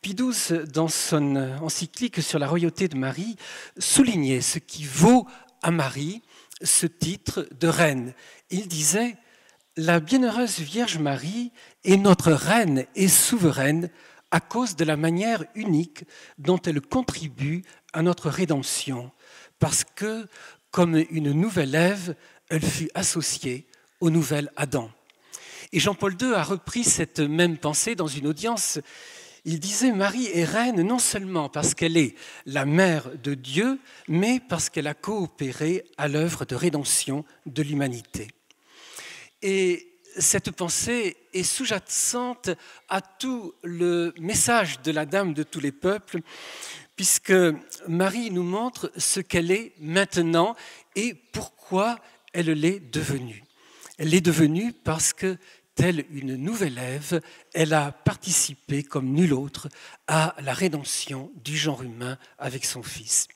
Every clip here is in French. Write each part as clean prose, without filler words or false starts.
Pie XII, dans son encyclique sur la royauté de Marie, soulignait ce qui vaut à Marie ce titre de reine. Il disait « La bienheureuse Vierge Marie est notre reine et souveraine à cause de la manière unique dont elle contribue à notre rédemption, parce que, comme une nouvelle Ève, elle fut associée au nouvel Adam. » Et Jean-Paul II a repris cette même pensée dans une audience. Il disait « Marie est reine non seulement parce qu'elle est la mère de Dieu, mais parce qu'elle a coopéré à l'œuvre de rédemption de l'humanité. » Et cette pensée est sous-jacente à tout le message de la Dame de tous les peuples, puisque Marie nous montre ce qu'elle est maintenant et pourquoi elle l'est devenue. Elle l'est devenue parce que, telle une nouvelle Ève, elle a participé comme nulle autre à la rédemption du genre humain avec son Fils.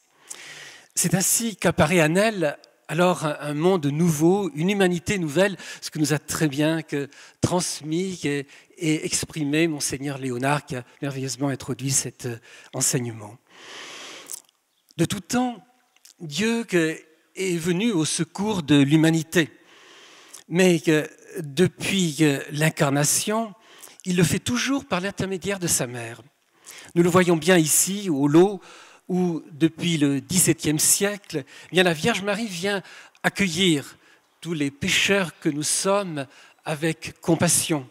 C'est ainsi qu'apparaît en elle alors un monde nouveau, une humanité nouvelle, ce que nous a très bien transmis et exprimé Monseigneur Léonard, qui a merveilleusement introduit cet enseignement. De tout temps, Dieu est venu au secours de l'humanité, mais depuis l'incarnation, il le fait toujours par l'intermédiaire de sa mère. Nous le voyons bien ici, au lot, où depuis le XVIIe siècle, bien la Vierge Marie vient accueillir tous les pécheurs que nous sommes avec compassion.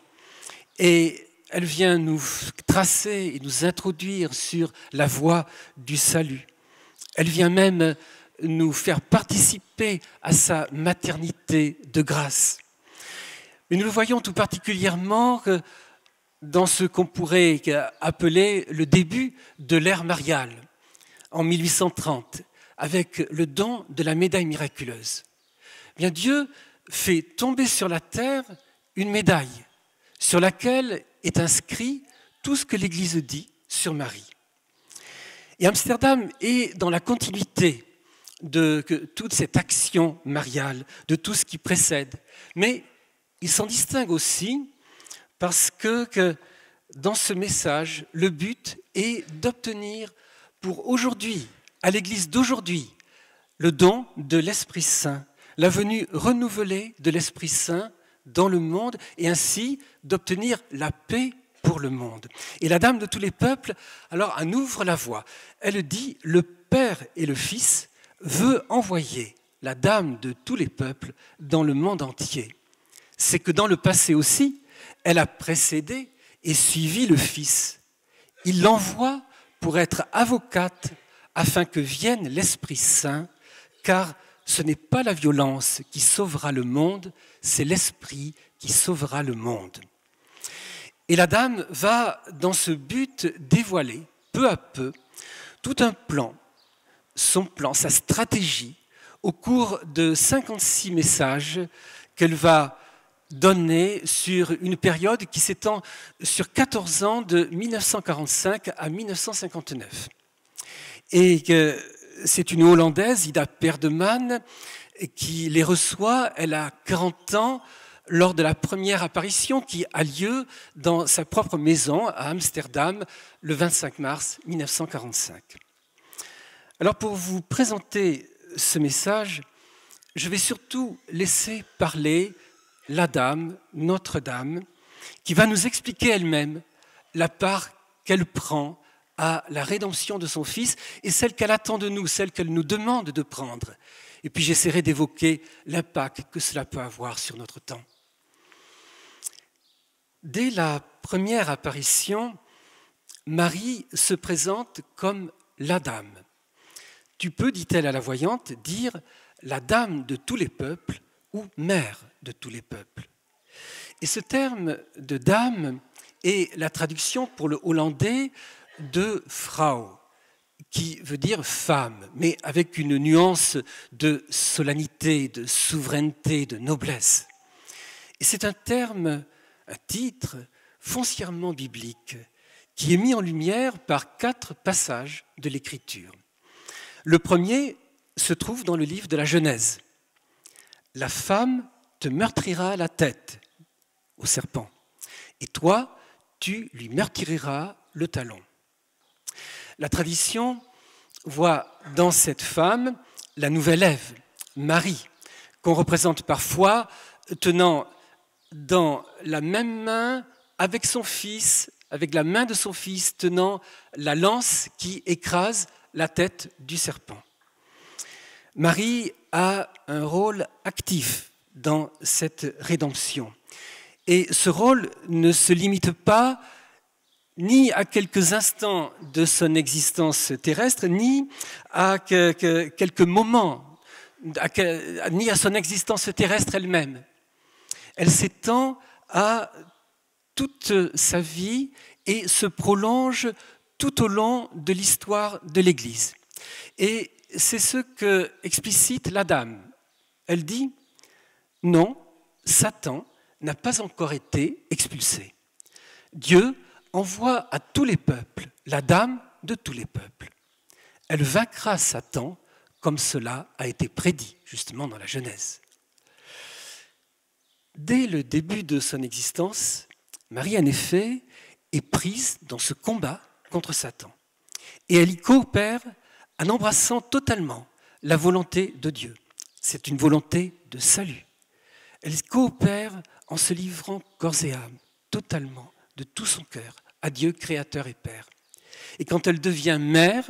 Et elle vient nous tracer et nous introduire sur la voie du salut. Elle vient même nous faire participer à sa maternité de grâce. Mais nous le voyons tout particulièrement dans ce qu'on pourrait appeler le début de l'ère mariale, en 1830, avec le don de la médaille miraculeuse. Bien, Dieu fait tomber sur la terre une médaille sur laquelle est inscrit tout ce que l'Église dit sur Marie. Et Amsterdam est dans la continuité de toute cette action mariale, de tout ce qui précède. Mais il s'en distingue aussi parce que dans ce message, le but est d'obtenir pour aujourd'hui, à l'Église d'aujourd'hui, le don de l'Esprit Saint, la venue renouvelée de l'Esprit Saint dans le monde et ainsi d'obtenir la paix pour le monde. Et la Dame de tous les peuples, alors, en ouvre la voie. Elle dit, le Père et le Fils veut envoyer la Dame de tous les peuples dans le monde entier. C'est que dans le passé aussi, elle a précédé et suivi le Fils. Il l'envoie pour être avocate afin que vienne l'Esprit Saint, car ce n'est pas la violence qui sauvera le monde, c'est l'Esprit qui sauvera le monde. Et la Dame va, dans ce but, dévoiler peu à peu tout un plan, son plan, sa stratégie, au cours de 56 messages qu'elle va donner sur une période qui s'étend sur 14 ans, de 1945 à 1959. Et c'est une Hollandaise, Ida Perdeman, qui les reçoit. Elle a 40 ans lors de la première apparition qui a lieu dans sa propre maison à Amsterdam le 25 mars 1945. Alors pour vous présenter ce message, je vais surtout laisser parler la Dame, Notre-Dame, qui va nous expliquer elle-même la part qu'elle prend à la rédemption de son Fils et celle qu'elle attend de nous, celle qu'elle nous demande de prendre. Et puis j'essaierai d'évoquer l'impact que cela peut avoir sur notre temps. Dès la première apparition, Marie se présente comme la Dame. Tu peux, dit-elle à la voyante, dire la Dame de tous les peuples ou mère de tous les peuples. Et ce terme de dame est la traduction pour le hollandais de Frau, qui veut dire femme, mais avec une nuance de solennité, de souveraineté, de noblesse. Et c'est un terme, un titre foncièrement biblique qui est mis en lumière par 4 passages de l'Écriture. Le premier se trouve dans le livre de la Genèse. La femme te meurtrira la tête au serpent, et toi, tu lui meurtriras le talon. La tradition voit dans cette femme la nouvelle Ève, Marie, qu'on représente parfois tenant dans la même main avec son fils, avec la main de son fils tenant la lance qui écrase la tête du serpent. Marie a un rôle actif dans cette rédemption. Et ce rôle ne se limite pas ni à quelques instants de son existence terrestre, ni à quelques moments, ni à son existence terrestre elle-même. Elle s'étend à toute sa vie et se prolonge tout au long de l'histoire de l'Église. Et c'est ce que explicite la dame. Elle dit « Non, Satan n'a pas encore été expulsé. Dieu envoie à tous les peuples la dame de tous les peuples. Elle vaincra Satan comme cela a été prédit justement dans la Genèse. » Dès le début de son existence, Marie, en effet, est prise dans ce combat contre Satan. Et elle y coopère en embrassant totalement la volonté de Dieu. C'est une volonté de salut. Elle coopère en se livrant corps et âme, totalement, de tout son cœur, à Dieu, Créateur et Père. Et quand elle devient mère,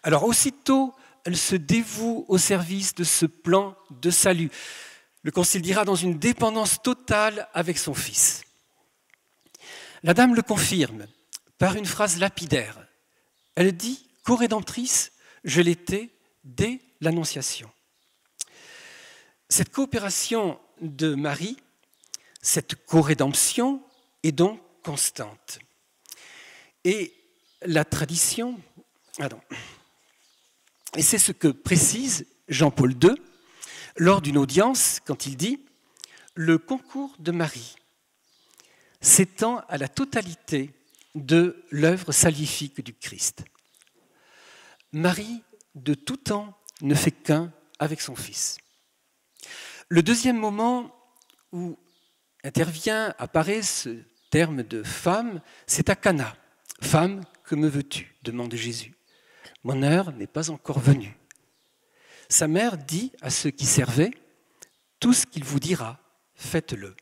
alors aussitôt, elle se dévoue au service de ce plan de salut. Le Concile dira dans une dépendance totale avec son Fils. La dame le confirme par une phrase lapidaire. Elle dit « Co-rédemptrice, je l'étais dès l'Annonciation ». Cette coopération de Marie, cette co-rédemption est donc constante. Et la tradition, et c'est ce que précise Jean-Paul II lors d'une audience quand il dit « Le concours de Marie s'étend à la totalité de l'œuvre salvifique du Christ. Marie, de tout temps, ne fait qu'un avec son Fils. » Le deuxième moment où apparaît ce terme de femme, c'est à Cana. « Femme, que me veux-tu » demande Jésus. « Mon heure n'est pas encore venue. » Sa mère dit à ceux qui servaient « Tout ce qu'il vous dira, faites-le. »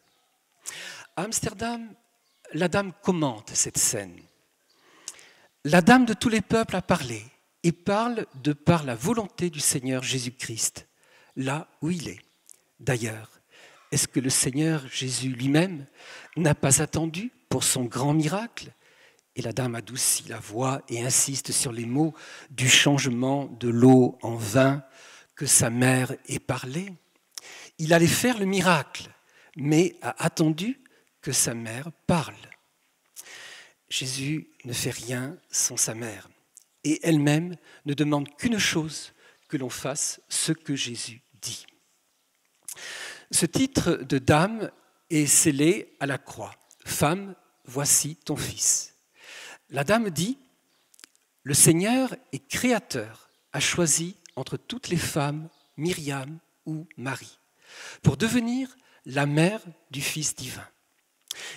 À Amsterdam, la dame commente cette scène. La dame de tous les peuples a parlé et parle de par la volonté du Seigneur Jésus-Christ, là où il est. D'ailleurs, est-ce que le Seigneur Jésus lui-même n'a pas attendu pour son grand miracle? Et la dame adoucit la voix et insiste sur les mots du changement de l'eau en vin que sa mère ait parlé. Il allait faire le miracle, mais a attendu que sa mère parle. Jésus ne fait rien sans sa mère, et elle-même ne demande qu'une chose, que l'on fasse ce que Jésus dit. Ce titre de dame est scellé à la croix. « Femme, voici ton fils ». La dame dit « Le Seigneur est créateur, a choisi entre toutes les femmes Myriam ou Marie, pour devenir la mère du Fils divin.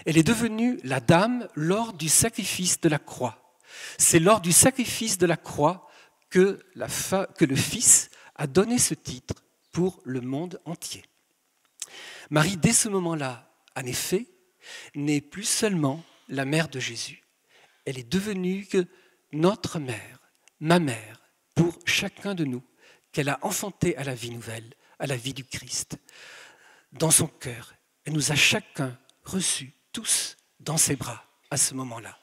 Elle est devenue la dame lors du sacrifice de la croix. C'est lors du sacrifice de la croix que le Fils a donné ce titre pour le monde entier. Marie, dès ce moment-là, en effet, n'est plus seulement la mère de Jésus. Elle est devenue notre mère, ma mère, pour chacun de nous, qu'elle a enfanté à la vie nouvelle, à la vie du Christ. Dans son cœur, elle nous a chacun reçus, tous, dans ses bras, à ce moment-là.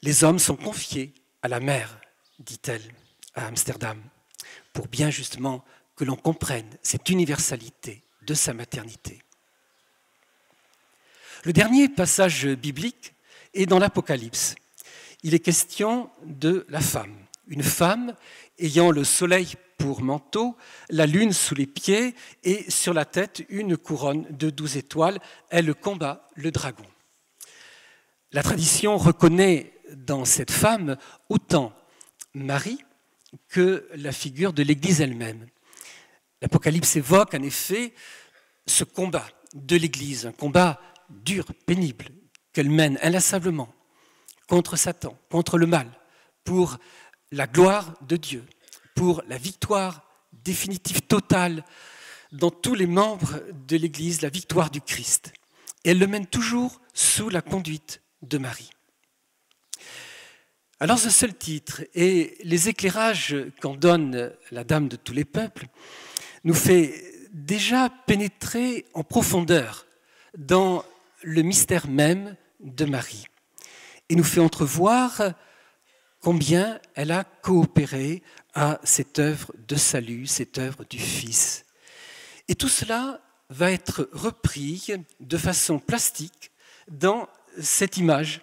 Les hommes sont confiés à la mère, dit-elle à Amsterdam, pour bien justement que l'on comprenne cette universalité de sa maternité. Le dernier passage biblique est dans l'Apocalypse. Il est question de la femme. Une femme ayant le soleil pour manteau, la lune sous les pieds et sur la tête une couronne de 12 étoiles. Elle combat le dragon. La tradition reconnaît dans cette femme autant Marie que la figure de l'Église elle-même. L'Apocalypse évoque en effet ce combat de l'Église, un combat dur, pénible, qu'elle mène inlassablement contre Satan, contre le mal, pour la gloire de Dieu, pour la victoire définitive totale dans tous les membres de l'Église, la victoire du Christ. Et elle le mène toujours sous la conduite de Marie. Alors ce seul titre et les éclairages qu'en donne la Dame de tous les peuples nous fait déjà pénétrer en profondeur dans le mystère même de Marie et nous fait entrevoir combien elle a coopéré à cette œuvre de salut, cette œuvre du Fils. Et tout cela va être repris de façon plastique dans cette image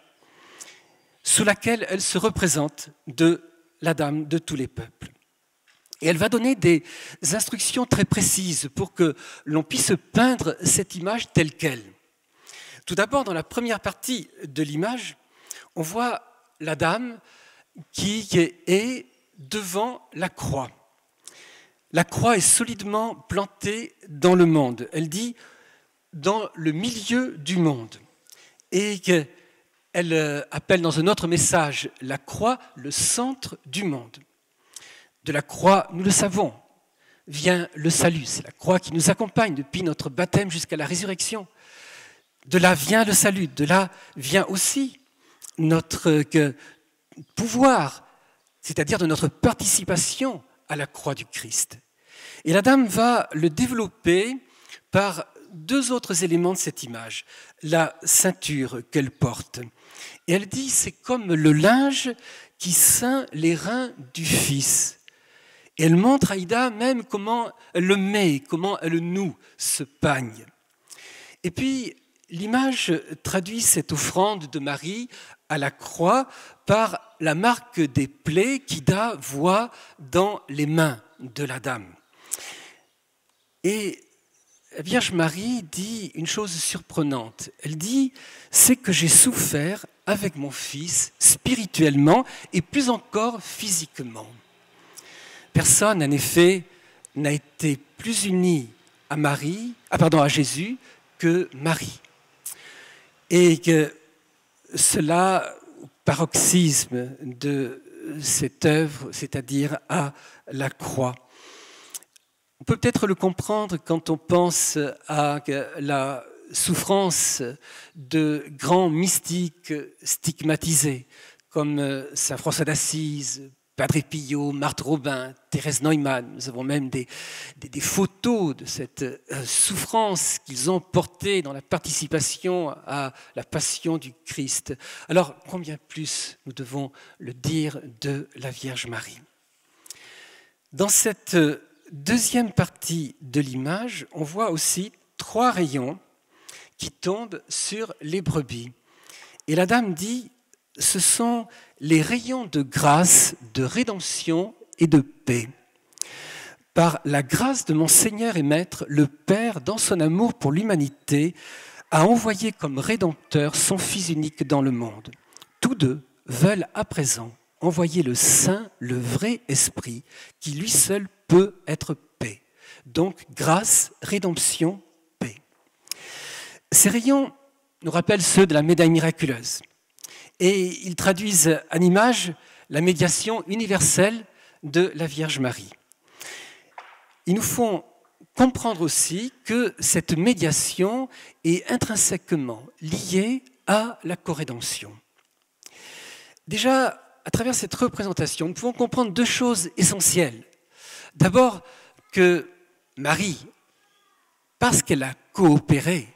sous laquelle elle se représente de la Dame de tous les peuples. Et elle va donner des instructions très précises pour que l'on puisse peindre cette image telle qu'elle. Tout d'abord, dans la première partie de l'image, on voit la Dame qui est devant la croix. La croix est solidement plantée dans le monde. Elle dit dans le milieu du monde. Et qu'elle appelle dans un autre message la croix le centre du monde. De la croix, nous le savons, vient le salut. C'est la croix qui nous accompagne depuis notre baptême jusqu'à la résurrection. De là vient le salut. De là vient aussi notre pouvoir, c'est-à-dire de notre participation à la croix du Christ. Et la Dame va le développer par deux autres éléments de cette image. La ceinture qu'elle porte. Et elle dit, c'est comme le linge qui ceint les reins du Fils. Et elle montre à Aïda même comment elle le met, comment elle noue ce pagne. Et puis, l'image traduit cette offrande de Marie à la croix par la marque des plaies qu'Aïda voit dans les mains de la Dame. Et la Vierge Marie dit une chose surprenante. Elle dit « c'est que j'ai souffert avec mon Fils spirituellement et plus encore physiquement ». Personne, en effet, n'a été plus uni à Jésus que Marie. Et que cela, paroxysme de cette œuvre, c'est-à-dire à la croix. On peut peut-être le comprendre quand on pense à la souffrance de grands mystiques stigmatisés, comme saint François d'Assise, Padre Pio, Marthe Robin, Thérèse Neumann. Nous avons même des photos de cette souffrance qu'ils ont portée dans la participation à la passion du Christ. Alors, combien plus nous devons le dire de la Vierge Marie. Dans cette deuxième partie de l'image, on voit aussi 3 rayons qui tombent sur les brebis. Et la Dame dit, ce sont les rayons de grâce, de rédemption et de paix. Par la grâce de mon Seigneur et Maître, le Père, dans son amour pour l'humanité, a envoyé comme Rédempteur son Fils unique dans le monde. Tous deux veulent à présent envoyer le Saint, le vrai Esprit, qui lui seul peut être paix. Donc, grâce, rédemption, paix. Ces rayons nous rappellent ceux de la médaille miraculeuse. Et ils traduisent en image la médiation universelle de la Vierge Marie. Ils nous font comprendre aussi que cette médiation est intrinsèquement liée à la corédemption. Déjà, à travers cette représentation, nous pouvons comprendre 2 choses essentielles. D'abord, que Marie, parce qu'elle a coopéré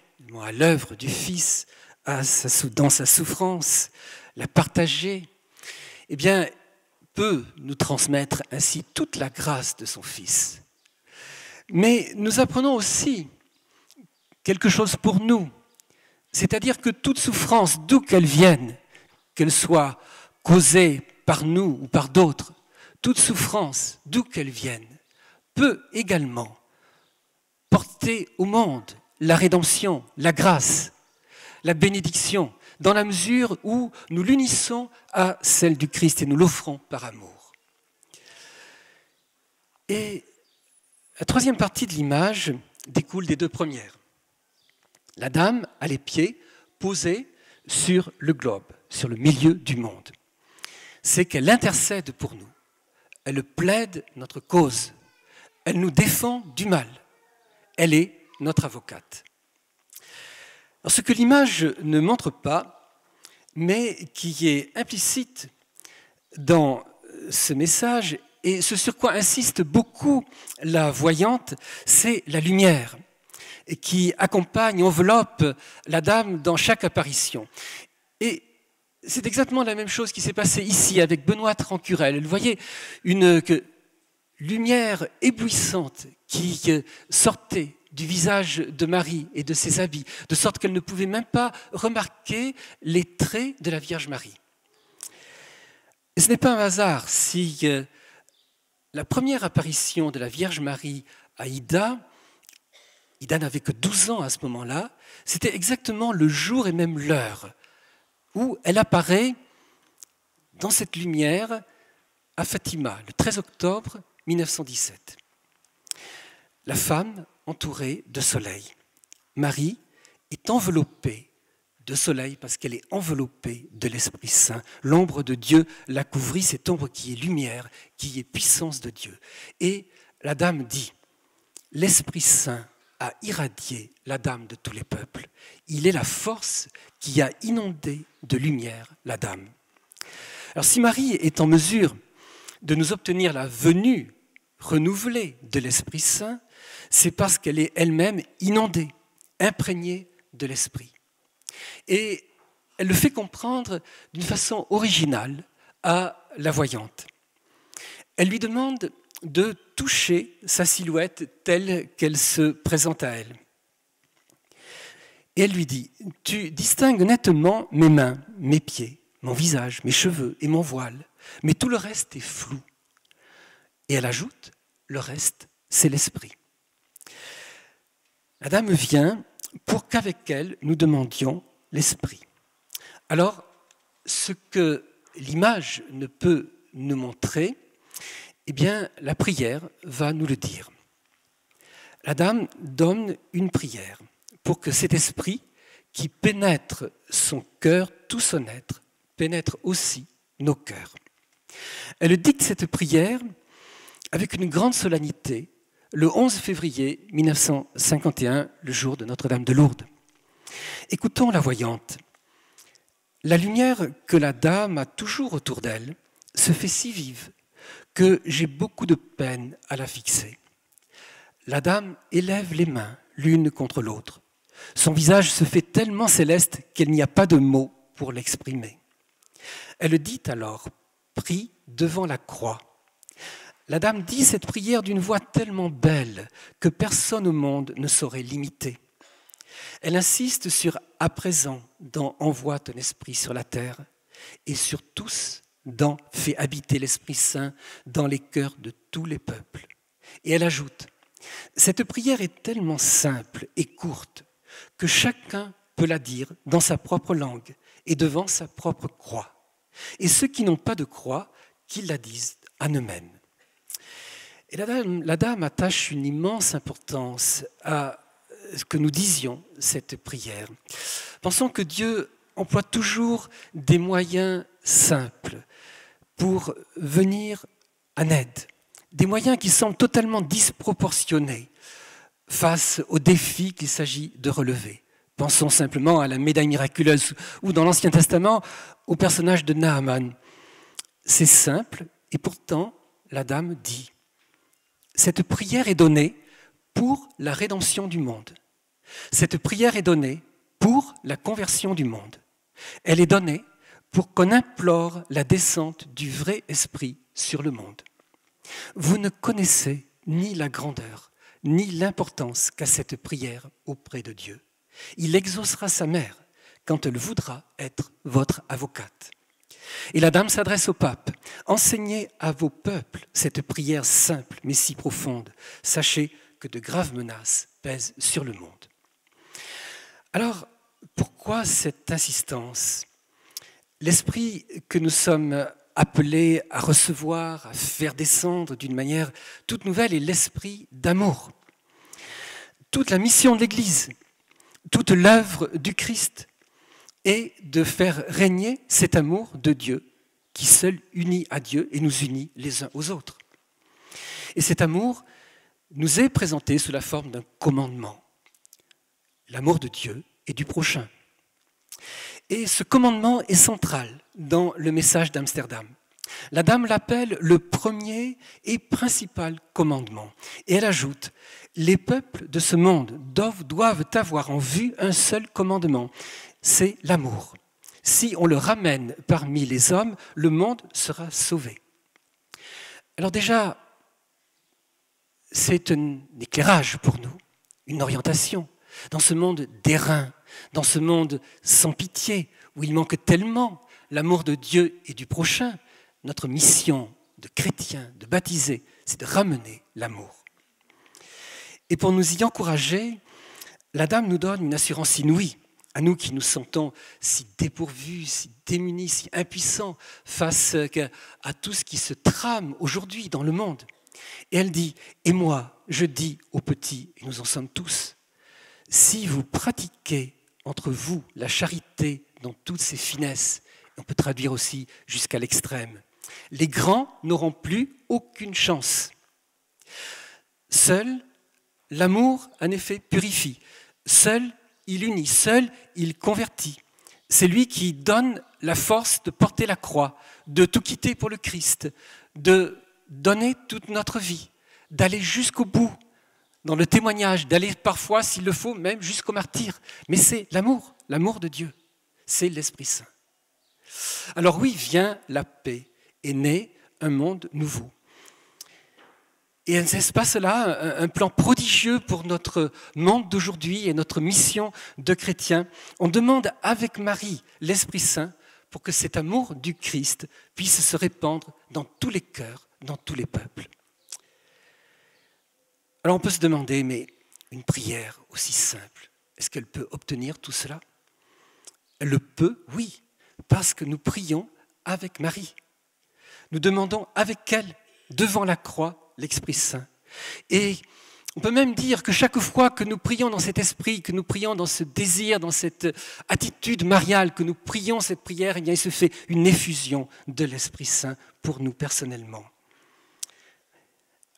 à l'œuvre du Fils, dans sa souffrance, la partager, eh bien, peut nous transmettre ainsi toute la grâce de son Fils. Mais nous apprenons aussi quelque chose pour nous, c'est-à-dire que toute souffrance, d'où qu'elle vienne, qu'elle soit causée par nous ou par d'autres, toute souffrance, d'où qu'elle vienne, peut également porter au monde la rédemption, la grâce, la bénédiction, dans la mesure où nous l'unissons à celle du Christ et nous l'offrons par amour. Et la 3e partie de l'image découle des 2 premières. La Dame a les pieds posés sur le globe, sur le milieu du monde. c'est qu'elle intercède pour nous. Elle plaide notre cause. Elle nous défend du mal. Elle est notre avocate. Alors, ce que l'image ne montre pas, mais qui est implicite dans ce message, et ce sur quoi insiste beaucoup la voyante, c'est la lumière qui accompagne, enveloppe la dame dans chaque apparition. Et c'est exactement la même chose qui s'est passée ici avec Benoît Rancurel. Vous voyez une lumière éblouissante qui sortait du visage de Marie et de ses habits, de sorte qu'elle ne pouvait même pas remarquer les traits de la Vierge Marie. Et ce n'est pas un hasard si la première apparition de la Vierge Marie à Ida n'avait que 12 ans à ce moment-là, c'était exactement le jour et même l'heure où elle apparaît dans cette lumière à Fatima, le 13 octobre 1917. La femme entourée de soleil. Marie est enveloppée de soleil parce qu'elle est enveloppée de l'Esprit Saint. L'ombre de Dieu la couvrit, cette ombre qui est lumière, qui est puissance de Dieu. Et la dame dit, l'Esprit Saint a irradié la dame de tous les peuples. Il est la force qui a inondé de lumière la dame. Alors si Marie est en mesure de nous obtenir la venue renouvelée de l'Esprit Saint, c'est parce qu'elle est elle-même inondée, imprégnée de l'Esprit. Et elle le fait comprendre d'une façon originale à la voyante. Elle lui demande de toucher sa silhouette telle qu'elle se présente à elle. Et elle lui dit, « Tu distingues nettement mes mains, mes pieds, mon visage, mes cheveux et mon voile, mais tout le reste est flou. » Et elle ajoute, « Le reste, c'est l'esprit. » La dame vient pour qu'avec elle, nous demandions l'esprit. Alors, ce que l'image ne peut nous montrer, eh bien, la prière va nous le dire. La dame donne une prière pour que cet esprit qui pénètre son cœur, tout son être, pénètre aussi nos cœurs. Elle dicte cette prière avec une grande solennité le 11 février 1951, le jour de Notre-Dame de Lourdes. Écoutons la voyante. La lumière que la dame a toujours autour d'elle se fait si vive que j'ai beaucoup de peine à la fixer. La dame élève les mains l'une contre l'autre. Son visage se fait tellement céleste qu'il n'y a pas de mots pour l'exprimer. Elle dit alors, prie devant la croix. La dame dit cette prière d'une voix tellement belle que personne au monde ne saurait l'imiter. Elle insiste sur « à présent, dans envoie ton esprit sur la terre » et sur tous, dans fais habiter l'Esprit Saint dans les cœurs de tous les peuples. Et elle ajoute « Cette prière est tellement simple et courte que chacun peut la dire dans sa propre langue et devant sa propre croix. Et ceux qui n'ont pas de croix, qu'ils la disent à eux-mêmes. » Et la dame attache une immense importance à ce que nous disions cette prière. Pensons que Dieu emploie toujours des moyens simples pour venir en aide, des moyens qui semblent totalement disproportionnés face aux défis qu'il s'agit de relever. Pensons simplement à la médaille miraculeuse ou dans l'Ancien Testament au personnage de Naaman. C'est simple et pourtant la dame dit « Cette prière est donnée pour la rédemption du monde. Cette prière est donnée pour la conversion du monde. Elle est donnée pour qu'on implore la descente du vrai esprit sur le monde. Vous ne connaissez ni la grandeur, ni l'importance qu'a cette prière auprès de Dieu. Il exaucera sa mère quand elle voudra être votre avocate. » Et la dame s'adresse au pape. « Enseignez à vos peuples cette prière simple mais si profonde. Sachez que de graves menaces pèsent sur le monde. » Alors, pourquoi cette insistance ? L'esprit que nous sommes appelés à recevoir, à faire descendre d'une manière toute nouvelle est l'esprit d'amour. Toute la mission de l'Église, toute l'œuvre du Christ est de faire régner cet amour de Dieu qui seul unit à Dieu et nous unit les uns aux autres. Et cet amour nous est présenté sous la forme d'un commandement. L'amour de Dieu et du prochain. Et ce commandement est central dans le message d'Amsterdam. La dame l'appelle le premier et principal commandement. Et elle ajoute, les peuples de ce monde doivent avoir en vue un seul commandement, c'est l'amour. Si on le ramène parmi les hommes, le monde sera sauvé. Alors déjà, c'est un éclairage pour nous, une orientation. Dans ce monde d'airain, dans ce monde sans pitié, où il manque tellement l'amour de Dieu et du prochain, notre mission de chrétiens, de baptisés, c'est de ramener l'amour. Et pour nous y encourager, la dame nous donne une assurance inouïe, à nous qui nous sentons si dépourvus, si démunis, si impuissants face à tout ce qui se trame aujourd'hui dans le monde. Et elle dit, et moi, je dis aux petits, et nous en sommes tous, si vous pratiquez entre vous la charité dans toutes ses finesses, on peut traduire aussi jusqu'à l'extrême, les grands n'auront plus aucune chance. Seul l'amour, en effet, purifie. Seul, il unit. Seul, il convertit. C'est lui qui donne la force de porter la croix, de tout quitter pour le Christ, de donner toute notre vie, d'aller jusqu'au bout dans le témoignage, d'aller parfois, s'il le faut, même jusqu'au martyr. Mais c'est l'amour de Dieu. C'est l'Esprit Saint. Alors oui, vient la paix, est né un monde nouveau. Et n'est-ce pas cela un plan prodigieux pour notre monde d'aujourd'hui et notre mission de chrétiens? On demande avec Marie l'Esprit Saint pour que cet amour du Christ puisse se répandre dans tous les cœurs, dans tous les peuples. Alors on peut se demander, mais une prière aussi simple, est-ce qu'elle peut obtenir tout cela? Elle le peut, oui, parce que nous prions avec Marie. Nous demandons avec elle, devant la croix, l'Esprit Saint. Et on peut même dire que chaque fois que nous prions dans cet esprit, que nous prions dans ce désir, dans cette attitude mariale, que nous prions cette prière, eh bien, il se fait une effusion de l'Esprit Saint pour nous personnellement.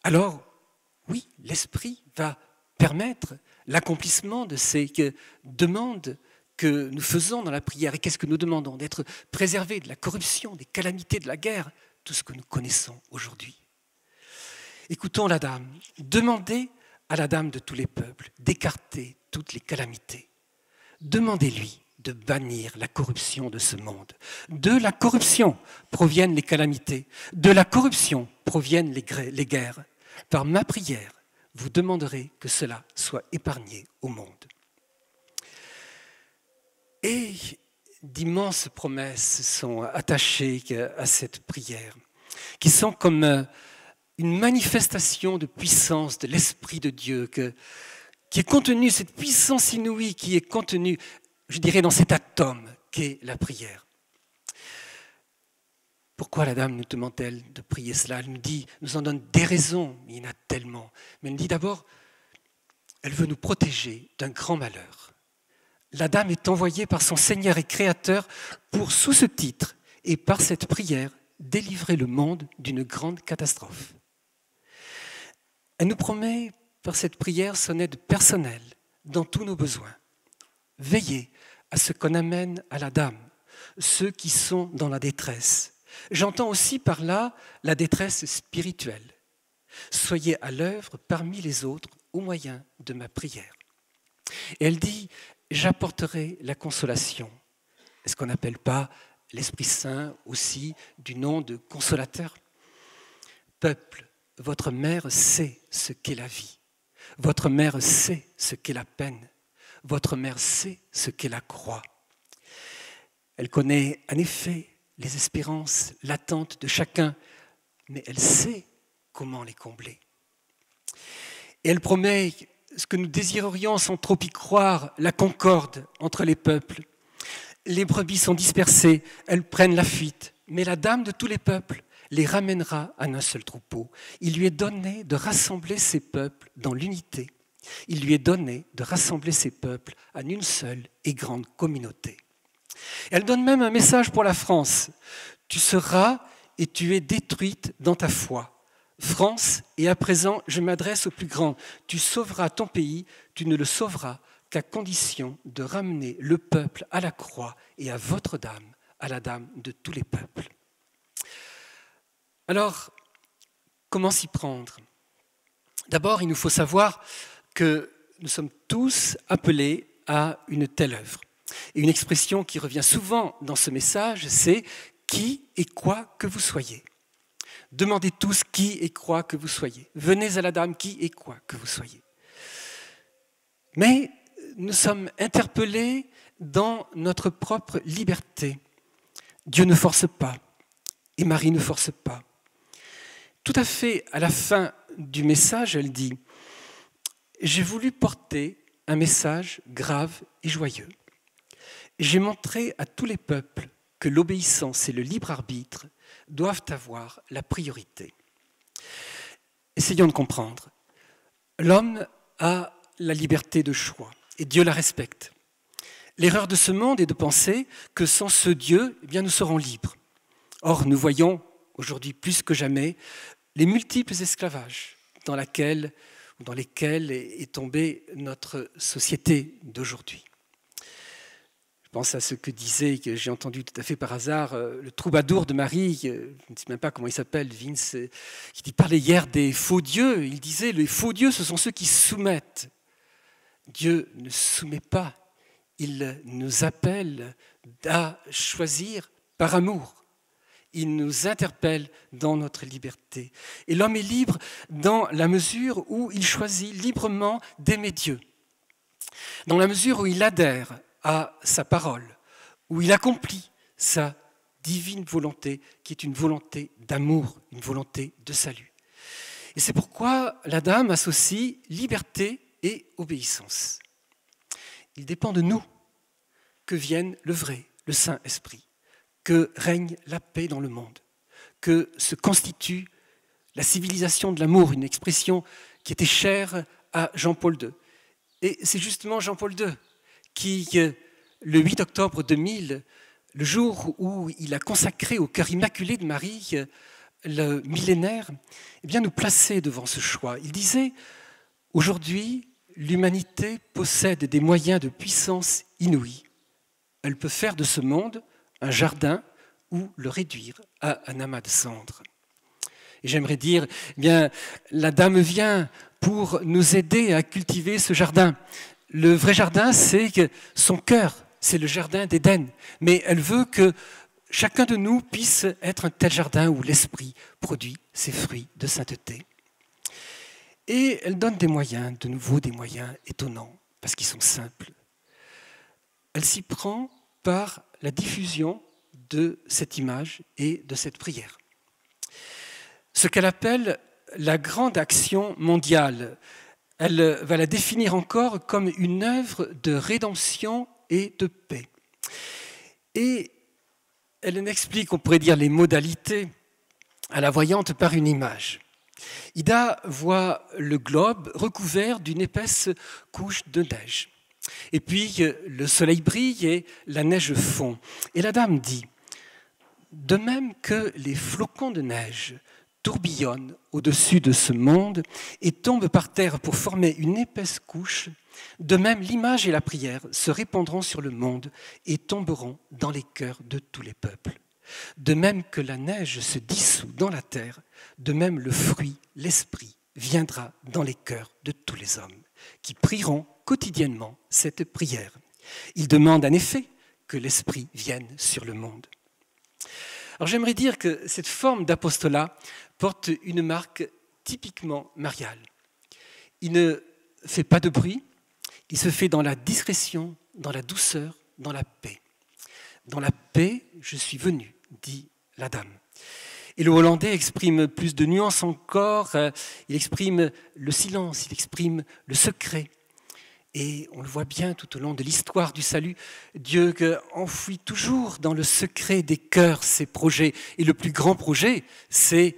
Alors, oui, l'Esprit va permettre l'accomplissement de ces demandes que nous faisons dans la prière. Et qu'est-ce que nous demandons? D'être préservés de la corruption, des calamités, de la guerre, tout ce que nous connaissons aujourd'hui. Écoutons la dame. Demandez à la dame de tous les peuples d'écarter toutes les calamités. Demandez-lui de bannir la corruption de ce monde. De la corruption proviennent les calamités. De la corruption proviennent les guerres. Par ma prière, vous demanderez que cela soit épargné au monde. Et d'immenses promesses sont attachées à cette prière, qui sont comme une manifestation de puissance de l'Esprit de Dieu, qui est contenue, cette puissance inouïe qui est contenue, je dirais, dans cet atome qu'est la prière. Pourquoi la dame nous demande-t-elle de prier cela? Elle nous en donne des raisons, il y en a tellement. Mais elle dit d'abord, elle veut nous protéger d'un grand malheur. La dame est envoyée par son Seigneur et Créateur pour, sous ce titre, et par cette prière, délivrer le monde d'une grande catastrophe. Elle nous promet, par cette prière, son aide personnelle dans tous nos besoins. Veillez à ce qu'on amène à la dame, ceux qui sont dans la détresse. J'entends aussi par là la détresse spirituelle. Soyez à l'œuvre parmi les autres au moyen de ma prière. Et elle dit, j'apporterai la consolation. Est-ce qu'on n'appelle pas l'Esprit Saint aussi du nom de consolateur? Peuple, votre mère sait ce qu'est la vie. Votre mère sait ce qu'est la peine. Votre mère sait ce qu'est la croix. Elle connaît en effet les espérances latentes de chacun, mais elle sait comment les combler. Et elle promet ce que nous désirerions sans trop y croire, la concorde entre les peuples. Les brebis sont dispersées, elles prennent la fuite, mais la dame de tous les peuples les ramènera à un seul troupeau. Il lui est donné de rassembler ces peuples dans l'unité. Il lui est donné de rassembler ces peuples en une seule et grande communauté. Elle donne même un message pour la France. Tu seras et tu es détruite dans ta foi. France, et à présent je m'adresse au plus grand. Tu sauveras ton pays, tu ne le sauveras qu'à condition de ramener le peuple à la croix et à votre dame, à la dame de tous les peuples. Alors, comment s'y prendre? D'abord, il nous faut savoir que nous sommes tous appelés à une telle œuvre. Et une expression qui revient souvent dans ce message, c'est « qui et quoi que vous soyez ». Demandez tous qui et quoi que vous soyez. Venez à la dame qui et quoi que vous soyez. Mais nous sommes interpellés dans notre propre liberté. Dieu ne force pas et Marie ne force pas. Tout à fait à la fin du message, elle dit « J'ai voulu porter un message grave et joyeux. J'ai montré à tous les peuples que l'obéissance et le libre arbitre doivent avoir la priorité. » Essayons de comprendre. L'homme a la liberté de choix et Dieu la respecte. L'erreur de ce monde est de penser que sans ce Dieu, eh bien, nous serons libres. Or, nous voyons aujourd'hui plus que jamais les multiples esclavages dans lesquels est tombée notre société d'aujourd'hui. Je pense à ce que disait, que j'ai entendu tout à fait par hasard, le troubadour de Marie, je ne sais même pas comment il s'appelle, Vince, qui parlait hier des faux dieux. Il disait, les faux dieux, ce sont ceux qui soumettent. Dieu ne soumet pas, il nous appelle à choisir par amour. Il nous interpelle dans notre liberté. Et l'homme est libre dans la mesure où il choisit librement d'aimer Dieu, dans la mesure où il adhère à sa parole, où il accomplit sa divine volonté, qui est une volonté d'amour, une volonté de salut. Et c'est pourquoi la dame associe liberté et obéissance. Il dépend de nous que vienne le vrai, le Saint-Esprit, que règne la paix dans le monde, que se constitue la civilisation de l'amour, une expression qui était chère à Jean-Paul II. Et c'est justement Jean-Paul II qui, le 8 octobre 2000, le jour où il a consacré au cœur immaculé de Marie le millénaire, eh bien, nous plaçait devant ce choix. Il disait « Aujourd'hui, l'humanité possède des moyens de puissance inouïs. Elle peut faire de ce monde un jardin ou le réduire à un amas de cendres. » Et j'aimerais dire, eh bien, la dame vient pour nous aider à cultiver ce jardin. Le vrai jardin, c'est que son cœur, c'est le jardin d'Éden. Mais elle veut que chacun de nous puisse être un tel jardin où l'esprit produit ses fruits de sainteté. Et elle donne des moyens, de nouveau des moyens étonnants, parce qu'ils sont simples. Elle s'y prend par la diffusion de cette image et de cette prière. Ce qu'elle appelle la grande action mondiale, elle va la définir encore comme une œuvre de rédemption et de paix. Et elle en explique, on pourrait dire, les modalités à la voyante par une image. Ida voit le globe recouvert d'une épaisse couche de neige. Et puis le soleil brille et la neige fond. Et la dame dit, de même que les flocons de neige tourbillonnent au-dessus de ce monde et tombent par terre pour former une épaisse couche, de même l'image et la prière se répandront sur le monde et tomberont dans les cœurs de tous les peuples. De même que la neige se dissout dans la terre, de même le fruit, l'esprit, viendra dans les cœurs de tous les hommes, qui prieront quotidiennement cette prière. Il demande en effet que l'esprit vienne sur le monde. Alors j'aimerais dire que cette forme d'apostolat porte une marque typiquement mariale. Il ne fait pas de bruit, il se fait dans la discrétion, dans la douceur, dans la paix. Dans la paix, je suis venu, dit la dame. Et le Hollandais exprime plus de nuances encore, il exprime le silence, il exprime le secret. Et on le voit bien tout au long de l'histoire du salut, Dieu enfouit toujours dans le secret des cœurs ses projets. Et le plus grand projet, c'est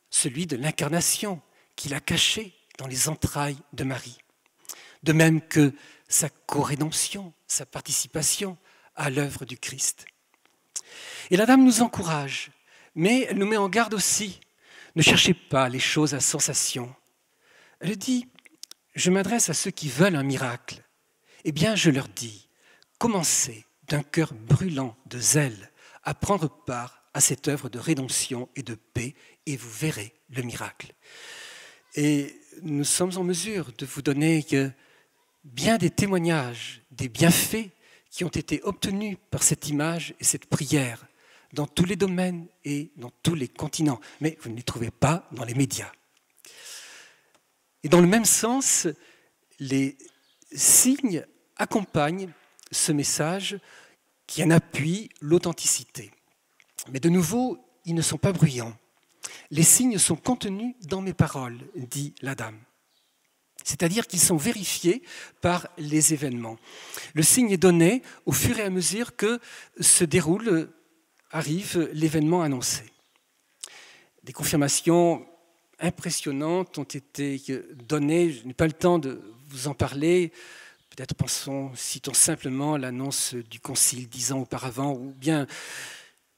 celui de l'incarnation qu'il a caché dans les entrailles de Marie. De même que sa co-rédemption, sa participation à l'œuvre du Christ. Et la dame nous encourage, mais elle nous met en garde aussi. Ne cherchez pas les choses à sensation. Elle dit, je m'adresse à ceux qui veulent un miracle. Eh bien, je leur dis, commencez d'un cœur brûlant de zèle à prendre part à cette œuvre de rédemption et de paix, et vous verrez le miracle. Et nous sommes en mesure de vous donner bien des témoignages, des bienfaits qui ont été obtenus par cette image et cette prière dans tous les domaines et dans tous les continents. Mais vous ne les trouvez pas dans les médias. Et dans le même sens, les signes accompagnent ce message qui en appuie l'authenticité. Mais de nouveau, ils ne sont pas bruyants. Les signes sont contenus dans mes paroles, dit la dame. C'est-à-dire qu'ils sont vérifiés par les événements. Le signe est donné au fur et à mesure que arrive l'événement annoncé. Des confirmations impressionnantes ont été données. Je n'ai pas le temps de vous en parler. Peut-être citons simplement l'annonce du concile 10 ans auparavant, ou bien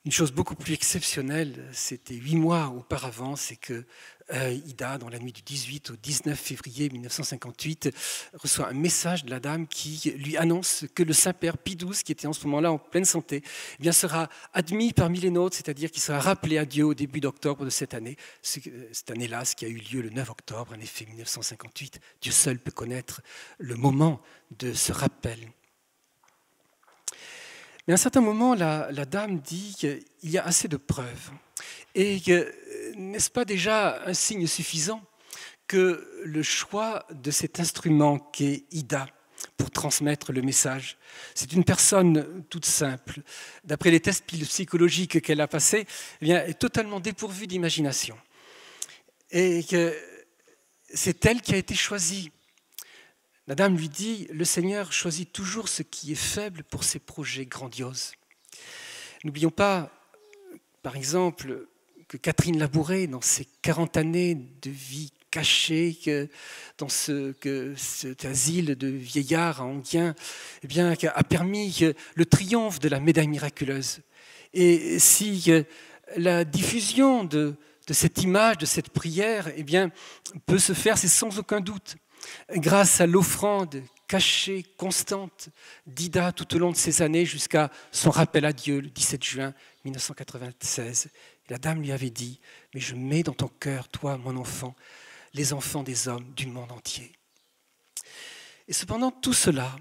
une chose beaucoup plus exceptionnelle, c'était 8 mois auparavant, c'est que Ida, dans la nuit du 18 au 19 février 1958, reçoit un message de la dame qui lui annonce que le Saint-Père Pie XII, qui était en ce moment-là en pleine santé, eh bien, sera admis parmi les nôtres, c'est-à-dire qu'il sera rappelé à Dieu au début d'octobre de cette année. Cette année-là, ce qui a eu lieu le 9 octobre, en effet, 1958. Dieu seul peut connaître le moment de ce rappel. Mais à un certain moment, la dame dit qu'il y a assez de preuves. Et n'est-ce pas déjà un signe suffisant que le choix de cet instrument qu'est Ida pour transmettre le message, c'est une personne toute simple. D'après les tests psychologiques qu'elle a passés, eh bien, elle est totalement dépourvue d'imagination. Et que c'est elle qui a été choisie. La dame lui dit, le Seigneur choisit toujours ce qui est faible pour ses projets grandioses. N'oublions pas, par exemple, que Catherine Labouré, dans ses 40 années de vie cachée, dans cet asile de vieillards à Enghien, eh bien, a permis le triomphe de la médaille miraculeuse. Et si la diffusion de cette image, de cette prière, eh bien, peut se faire, c'est sans aucun doute, grâce à l'offrande cachée, constante d'Ida tout au long de ces années jusqu'à son rappel à Dieu le 17 juin 1996. Et la dame lui avait dit, mais je mets dans ton cœur, toi, mon enfant, les enfants des hommes du monde entier. Et cependant, tout cela,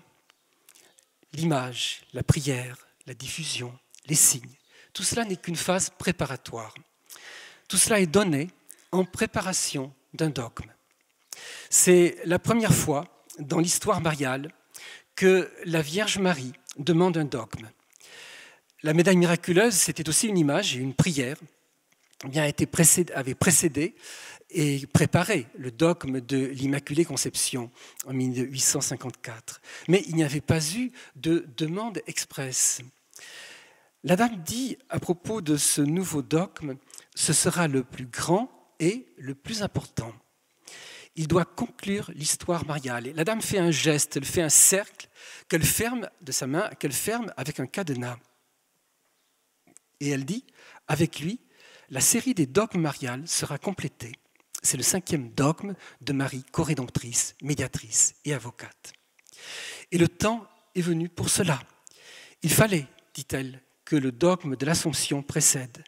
l'image, la prière, la diffusion, les signes, tout cela n'est qu'une phase préparatoire. Tout cela est donné en préparation d'un dogme. C'est la première fois dans l'histoire mariale que la Vierge Marie demande un dogme. La médaille miraculeuse, c'était aussi une image et une prière, avait précédé et préparé le dogme de l'Immaculée Conception en 1854. Mais il n'y avait pas eu de demande expresse. La dame dit à propos de ce nouveau dogme, ce sera le plus grand et le plus important. Il doit conclure l'histoire mariale. Et la dame fait un geste, elle fait un cercle qu'elle ferme de sa main, qu'elle ferme avec un cadenas. Et elle dit, avec lui, la série des dogmes mariales sera complétée. C'est le 5e dogme de Marie, corédemptrice, médiatrice et avocate. Et le temps est venu pour cela. Il fallait, dit-elle, que le dogme de l'Assomption précède.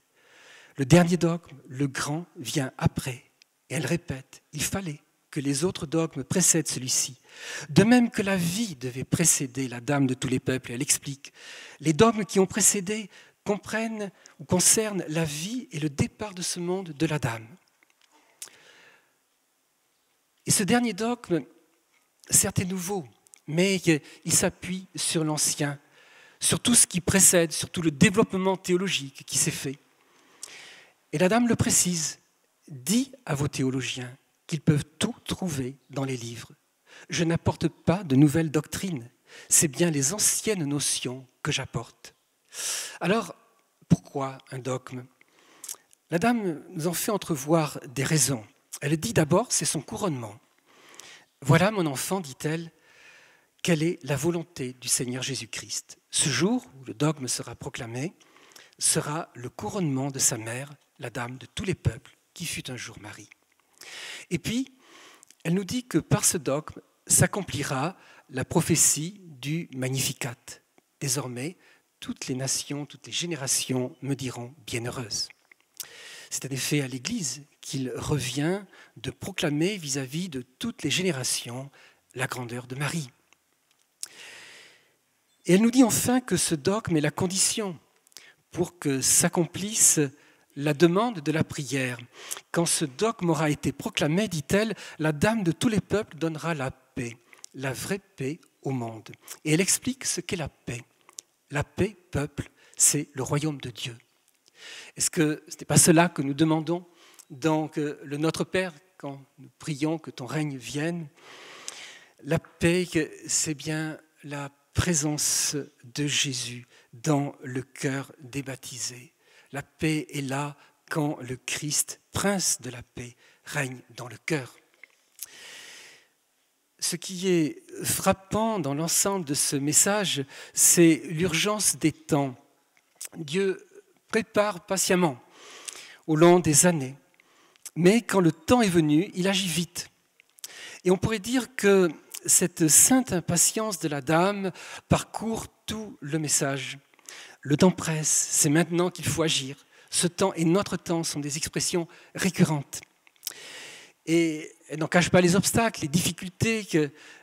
Le dernier dogme, le grand, vient après. Et elle répète, il fallait que les autres dogmes précèdent celui-ci. De même que la vie devait précéder la dame de tous les peuples. Et elle explique, les dogmes qui ont précédé comprennent ou concernent la vie et le départ de ce monde de la dame. Et ce dernier dogme, certes est nouveau, mais il s'appuie sur l'ancien, sur tout ce qui précède, sur tout le développement théologique qui s'est fait. Et la dame le précise, dit à vos théologiens qu'ils peuvent tout trouver dans les livres. Je n'apporte pas de nouvelles doctrines, c'est bien les anciennes notions que j'apporte. Alors, pourquoi un dogme ? La dame nous en fait entrevoir des raisons. Elle dit d'abord, c'est son couronnement. Voilà, mon enfant, dit-elle, quelle est la volonté du Seigneur Jésus-Christ. Ce jour où le dogme sera proclamé, sera le couronnement de sa mère, la dame de tous les peuples, qui fut un jour Marie. Et puis, elle nous dit que par ce dogme s'accomplira la prophétie du Magnificat. Désormais, toutes les nations, toutes les générations me diront bienheureuse. C'est en effet à l'Église qu'il revient de proclamer vis-à-vis de toutes les générations la grandeur de Marie. Et elle nous dit enfin que ce dogme est la condition pour que s'accomplisse la demande de la prière. Quand ce dogme aura été proclamé, dit-elle, la dame de tous les peuples donnera la paix, la vraie paix au monde. Et elle explique ce qu'est la paix. La paix, peuple, c'est le royaume de Dieu. Est-ce que ce n'est pas cela que nous demandons dans le Notre Père quand nous prions que ton règne vienne? La paix, c'est bien la présence de Jésus dans le cœur des baptisés. La paix est là quand le Christ, prince de la paix, règne dans le cœur. Ce qui est frappant dans l'ensemble de ce message, c'est l'urgence des temps. Dieu prépare patiemment au long des années, mais quand le temps est venu, il agit vite. Et on pourrait dire que cette sainte impatience de la dame parcourt tout le message. Le temps presse, c'est maintenant qu'il faut agir. Ce temps et notre temps sont des expressions récurrentes. Et elle n'en cache pas les obstacles, les difficultés.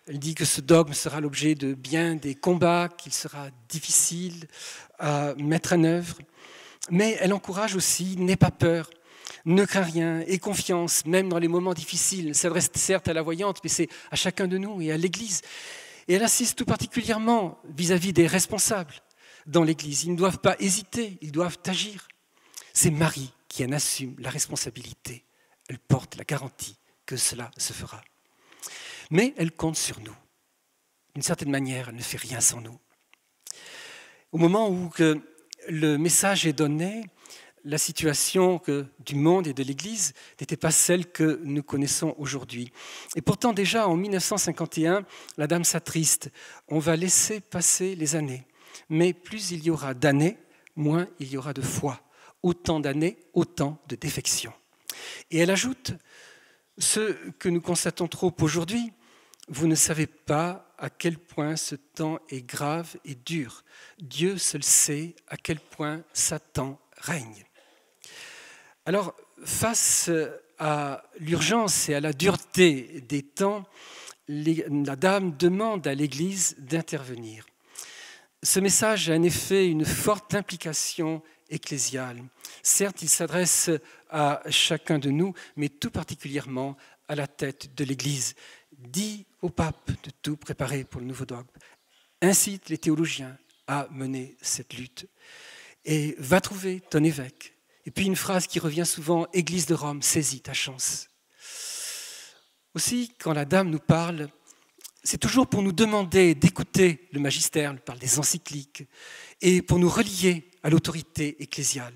Elle dit que ce dogme sera l'objet de bien des combats, qu'il sera difficile à mettre en œuvre. Mais elle encourage aussi, n'aie pas peur, ne crains rien, aie confiance, même dans les moments difficiles. Elle s'adresse certes à la voyante, mais c'est à chacun de nous et à l'Église. Et elle insiste tout particulièrement vis-à-vis des responsables dans l'Église. Ils ne doivent pas hésiter, ils doivent agir. C'est Marie qui en assume la responsabilité. Elle porte la garantie que cela se fera. Mais elle compte sur nous. D'une certaine manière, elle ne fait rien sans nous. Au moment où le message est donné, la situation du monde et de l'Église n'était pas celle que nous connaissons aujourd'hui. Et pourtant, déjà en 1951, la dame s'attriste. On va laisser passer les années. Mais plus il y aura d'années, moins il y aura de foi. Autant d'années, autant de défections. Et elle ajoute, ce que nous constatons trop aujourd'hui, vous ne savez pas à quel point ce temps est grave et dur. Dieu seul sait à quel point Satan règne. Alors, face à l'urgence et à la dureté des temps, la dame demande à l'Église d'intervenir. Ce message a en effet une forte implication ecclésiale. Certes, il s'adresse à chacun de nous, mais tout particulièrement à la tête de l'Église. Dit au pape de tout préparer pour le nouveau dogme. Incite les théologiens à mener cette lutte. Et va trouver ton évêque. Et puis une phrase qui revient souvent, Église de Rome, saisis ta chance. Aussi, quand la dame nous parle, c'est toujours pour nous demander d'écouter le magistère, elle parle des encycliques, et pour nous relier à l'autorité ecclésiale.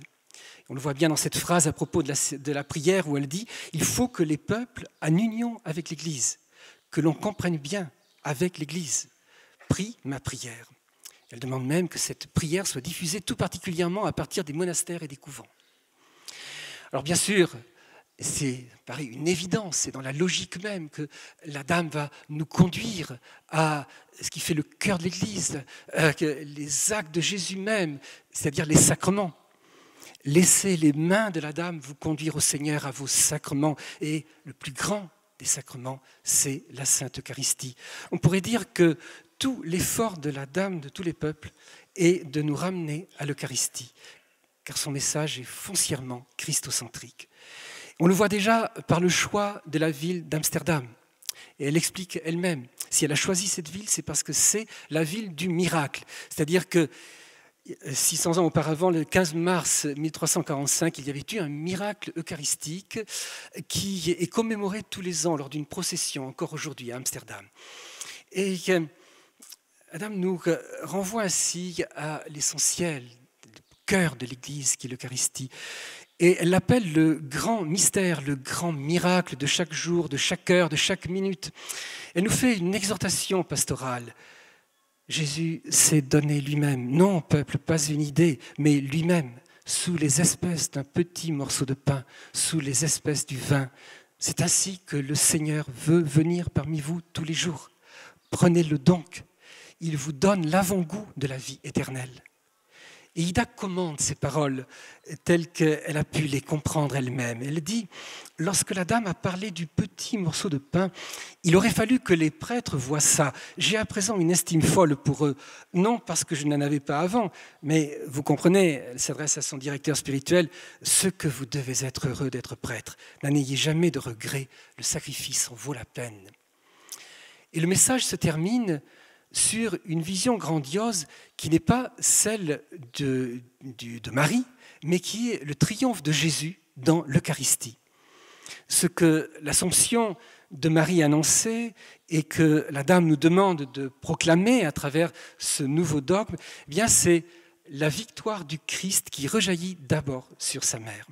On le voit bien dans cette phrase à propos de la prière où elle dit « Il faut que les peuples en union avec l'Église, que l'on comprenne bien avec l'Église, prie ma prière ». Elle demande même que cette prière soit diffusée tout particulièrement à partir des monastères et des couvents. Alors bien sûr, c'est pareil, une évidence, c'est dans la logique même que la dame va nous conduire à ce qui fait le cœur de l'Église, les actes de Jésus même, c'est-à-dire les sacrements. Laissez les mains de la dame vous conduire au Seigneur à vos sacrements. Et le plus grand des sacrements, c'est la Sainte Eucharistie. On pourrait dire que tout l'effort de la dame de tous les peuples est de nous ramener à l'Eucharistie, car son message est foncièrement christocentrique. On le voit déjà par le choix de la ville d'Amsterdam. Et elle explique elle-même, si elle a choisi cette ville, c'est parce que c'est la ville du miracle. C'est-à-dire que 600 ans auparavant, le 15 mars 1345, il y avait eu un miracle eucharistique qui est commémoré tous les ans lors d'une procession, encore aujourd'hui à Amsterdam. Et Adam nous renvoie ainsi à l'essentiel, le cœur de l'Église qui est l'Eucharistie. Et elle l'appelle le grand mystère, le grand miracle de chaque jour, de chaque heure, de chaque minute. Elle nous fait une exhortation pastorale. Jésus s'est donné lui-même, non peuple, pas une idée, mais lui-même, sous les espèces d'un petit morceau de pain, sous les espèces du vin. C'est ainsi que le Seigneur veut venir parmi vous tous les jours. Prenez-le donc. Il vous donne l'avant-goût de la vie éternelle. Et Ida commande ces paroles telles qu'elle a pu les comprendre elle-même. Elle dit, lorsque la dame a parlé du petit morceau de pain, il aurait fallu que les prêtres voient ça. J'ai à présent une estime folle pour eux, non parce que je n'en avais pas avant, mais vous comprenez, elle s'adresse à son directeur spirituel, ce que vous devez être heureux d'être prêtre. N'ayez jamais de regret, le sacrifice en vaut la peine. Et le message se termine sur une vision grandiose qui n'est pas celle de Marie, mais qui est le triomphe de Jésus dans l'Eucharistie. Ce que l'Assomption de Marie annonçait et que la Dame nous demande de proclamer à travers ce nouveau dogme, eh bien c'est la victoire du Christ qui rejaillit d'abord sur sa mère.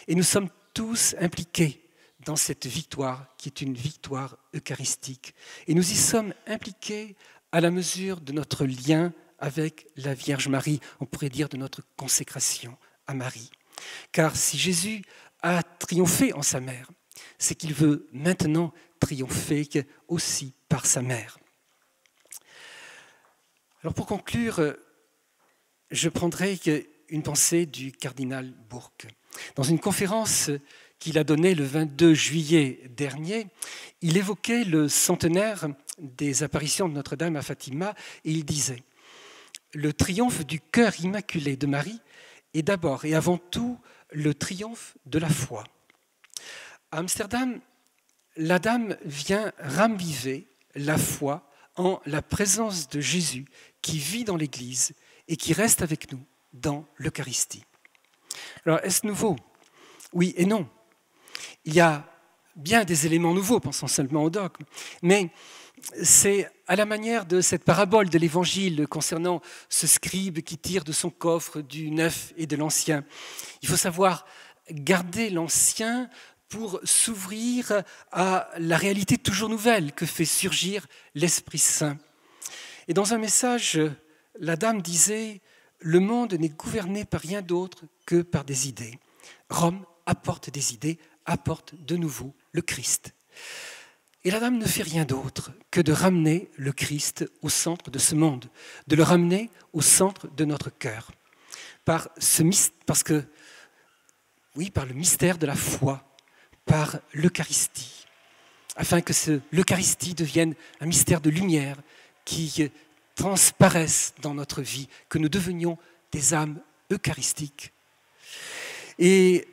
Et nous sommes tous impliqués dans cette victoire qui est une victoire eucharistique. Et nous y sommes impliqués à la mesure de notre lien avec la Vierge Marie, on pourrait dire de notre consécration à Marie. Car si Jésus a triomphé en sa mère, c'est qu'il veut maintenant triompher aussi par sa mère. Alors pour conclure, je prendrai une pensée du cardinal Bourque. Dans une conférence qu'il a donnée le 22 juillet dernier, il évoquait le centenaire des apparitions de Notre-Dame à Fatima et il disait « Le triomphe du cœur immaculé de Marie est d'abord et avant tout le triomphe de la foi. » À Amsterdam, la Dame vient raviver la foi en la présence de Jésus qui vit dans l'Église et qui reste avec nous dans l'Eucharistie. Alors, est-ce nouveau ? Oui et non. Il y a bien des éléments nouveaux, pensons seulement au dogme, mais c'est à la manière de cette parabole de l'Évangile concernant ce scribe qui tire de son coffre du neuf et de l'ancien. Il faut savoir garder l'ancien pour s'ouvrir à la réalité toujours nouvelle que fait surgir l'Esprit Saint. Et dans un message, la Dame disait « Le monde n'est gouverné par rien d'autre que par des idées. Rome apporte des idées, apporte de nouveau le Christ. » Et la Dame ne fait rien d'autre que de ramener le Christ au centre de ce monde, de le ramener au centre de notre cœur. Par le mystère de la foi, par l'Eucharistie, afin que l'Eucharistie devienne un mystère de lumière qui transparaisse dans notre vie, que nous devenions des âmes eucharistiques. Et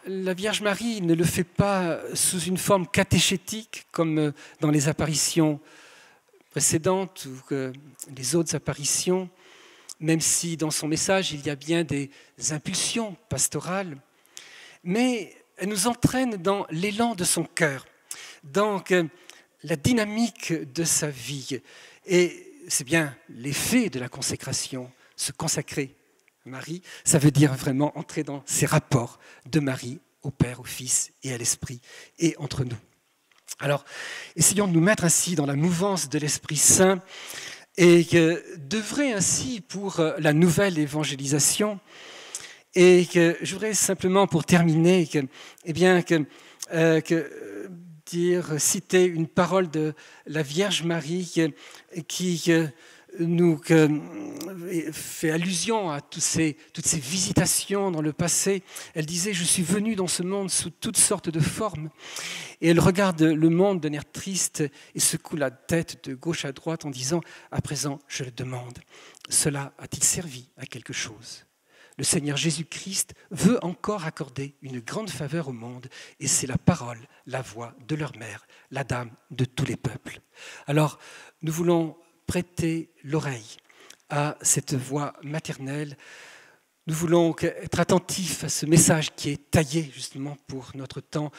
la Vierge Marie ne le fait pas sous une forme catéchétique comme dans les apparitions précédentes ou les autres apparitions, même si dans son message il y a bien des impulsions pastorales, mais elle nous entraîne dans l'élan de son cœur, dans la dynamique de sa vie. Et c'est bien l'effet de la consécration, se consacrer à Marie, ça veut dire vraiment entrer dans ces rapports de Marie au Père, au Fils et à l'Esprit, et entre nous. Alors, essayons de nous mettre ainsi dans la mouvance de l'Esprit Saint et d'œuvrer ainsi pour la nouvelle évangélisation. Et que je voudrais simplement, pour terminer, citer une parole de la Vierge Marie qui nous fait allusion à toutes ces visitations dans le passé. Elle disait « Je suis venue dans ce monde sous toutes sortes de formes ». Et elle regarde le monde d'un air triste et secoue la tête de gauche à droite en disant « À présent, je le demande, cela a-t-il servi à quelque chose ?» Le Seigneur Jésus-Christ veut encore accorder une grande faveur au monde et c'est la parole, la voix de leur mère, la Dame de tous les peuples. Alors, nous voulons prêter l'oreille à cette voix maternelle. Nous voulons être attentifs à ce message qui est taillé justement pour notre temps,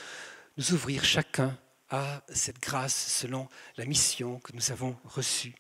nous ouvrir chacun à cette grâce selon la mission que nous avons reçue.